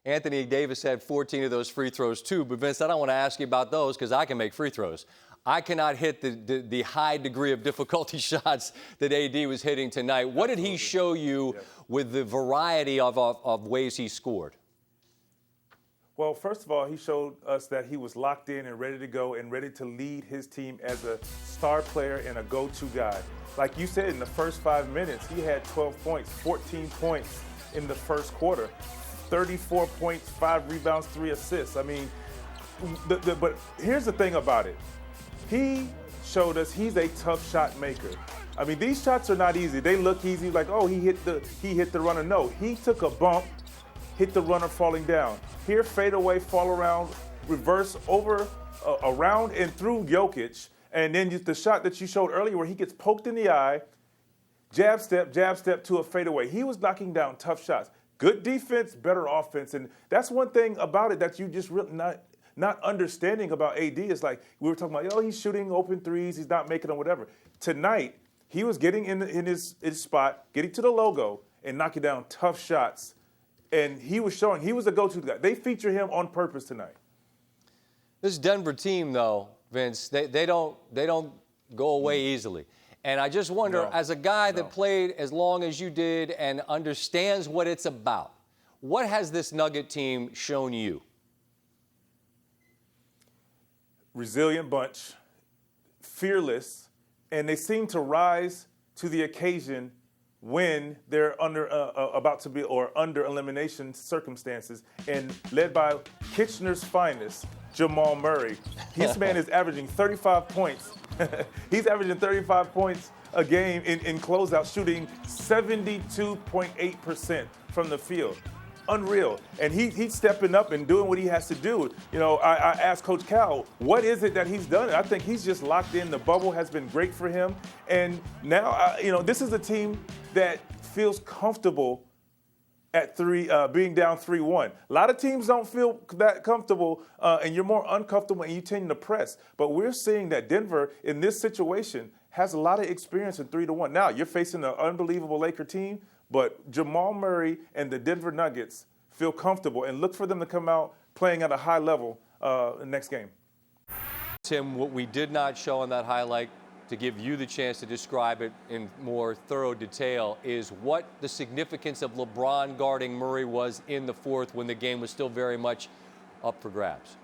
Anthony Davis had 14 of those free throws too, but Vince, I don't want to ask you about those because I can make free throws. I cannot hit the high degree of difficulty shots that AD was hitting tonight. What did he show you with the variety of ways he scored? Well, first of all, he showed us that he was locked in and ready to go and ready to lead his team as a star player and a go-to guy. Like you said, in the first 5 minutes, he had 12 points, 14 points in the first quarter, 34 points, 5 rebounds, 3 assists. I mean, but here's the thing about it. He showed us he's a tough shot maker. I mean, these shots are not easy. They look easy, like, oh, he hit the runner. No, he took a bump, hit the runner falling down. Here, fade away, fall around, reverse over, around and through Jokic. And then the shot that you showed earlier where he gets poked in the eye, jab step to a fadeaway. He was knocking down tough shots. Good defense, better offense. And that's one thing about it that you just really not understanding about AD is like we were talking about, he's shooting open threes, he's not making them, whatever. Tonight, he was getting in his spot, getting to the logo, and knocking down tough shots. And he was showing he was a go-to guy. They feature him on purpose tonight. This Denver team, though, Vince, they don't go away easily. And I just wonder, as a guy that played as long as you did and understands what it's about, what has this Nugget team shown you? Resilient bunch, fearless, and they seem to rise to the occasion when they're under elimination circumstances, and led by Kitchener's finest, Jamal Murray. This man is averaging 35 points. He's averaging 35 points a game in closeout, shooting 72.8% from the field. Unreal. And he's stepping up and doing what he has to do. I asked Coach Cal, what is it that he's done? And I think he's just locked in. The bubble has been great for him. And now, this is a team that feels comfortable at being down 3-1. A lot of teams don't feel that comfortable, and you're more uncomfortable and you tend to press. But we're seeing that Denver, in this situation, has a lot of experience in 3-1. Now, you're facing an unbelievable Laker team, but Jamal Murray and the Denver Nuggets feel comfortable, and look for them to come out playing at a high level next game. Tim, what we did not show on that highlight, to give you the chance to describe it in more thorough detail, is what the significance of LeBron guarding Murray was in the fourth when the game was still very much up for grabs.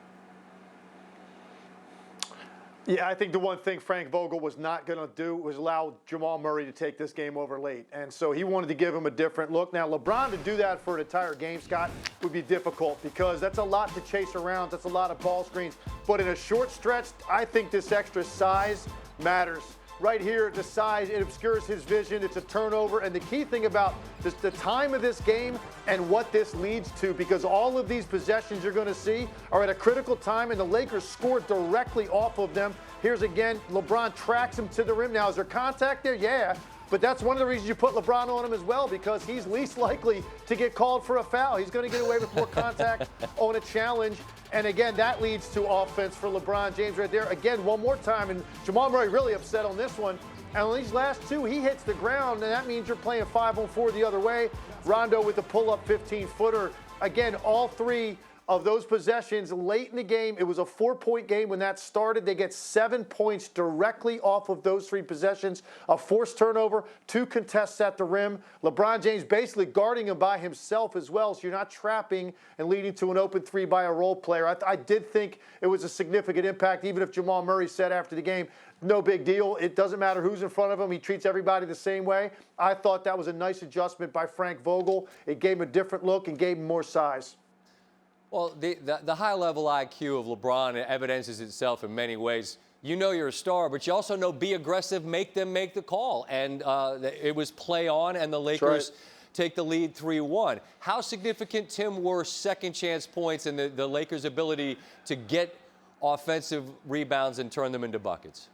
Yeah, I think the one thing Frank Vogel was not going to do was allow Jamal Murray to take this game over late. And so he wanted to give him a different look. Now, LeBron to do that for an entire game, Scott, would be difficult because that's a lot to chase around. That's a lot of ball screens. But in a short stretch, I think this extra size matters. Right here, the size, it obscures his vision. It's a turnover. And the key thing about this, the time of this game and what this leads to, because all of these possessions you're going to see are at a critical time, and the Lakers score directly off of them. Here's again, LeBron tracks him to the rim. Now, is there contact there? Yeah. But that's one of the reasons you put LeBron on him as well, because he's least likely to get called for a foul. He's going to get away with more contact on a challenge. And again, that leads to offense for LeBron James right there. Again, one more time, and Jamal Murray really upset on this one. And on these last two, he hits the ground, and that means you're playing 5-on-4 the other way. Rondo with the pull-up 15-footer. Again, all three of those possessions late in the game. It was a 4-point game when that started. They get 7 points directly off of those three possessions. A forced turnover, 2 contests at the rim. LeBron James basically guarding him by himself as well, so you're not trapping and leading to an open three by a role player. I did think it was a significant impact, even if Jamal Murray said after the game, no big deal. It doesn't matter who's in front of him. He treats everybody the same way. I thought that was a nice adjustment by Frank Vogel. It gave him a different look and gave him more size. Well, the high-level IQ of LeBron evidences itself in many ways. You know you're a star, but you also know be aggressive, make them make the call. And it was play on, and the Lakers take the lead 3-1. How significant, Tim, were second-chance points and the Lakers' ability to get offensive rebounds and turn them into buckets?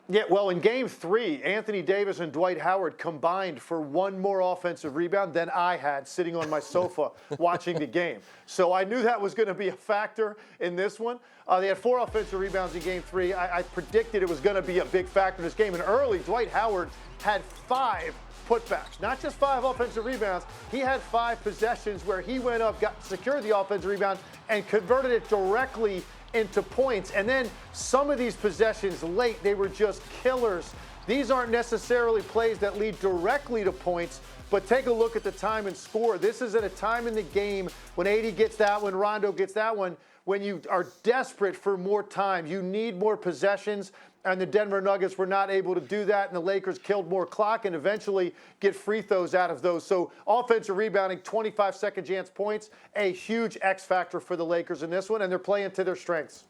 Yeah, well, in Game 3, Anthony Davis and Dwight Howard combined for one more offensive rebound than I had sitting on my sofa watching the game. So I knew that was going to be a factor in this one. They had 4 offensive rebounds in Game 3. I predicted it was going to be a big factor in this game. And early, Dwight Howard had 5 putbacks, not just 5 offensive rebounds. He had 5 possessions where he went up, secured the offensive rebound, and converted it directly into points. And then some of these possessions late, they were just killers. These aren't necessarily plays that lead directly to points, but take a look at the time and score. This is at a time in the game when 80 gets that one, Rondo gets that one, when you are desperate for more time. You need more possessions, and the Denver Nuggets were not able to do that, and the Lakers killed more clock and eventually get free throws out of those. So offensive rebounding, 25-second chance points, a huge X factor for the Lakers in this one, and they're playing to their strengths.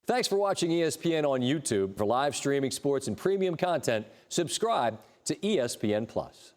Thanks for watching ESPN on YouTube. For live streaming sports and premium content, subscribe to ESPN+.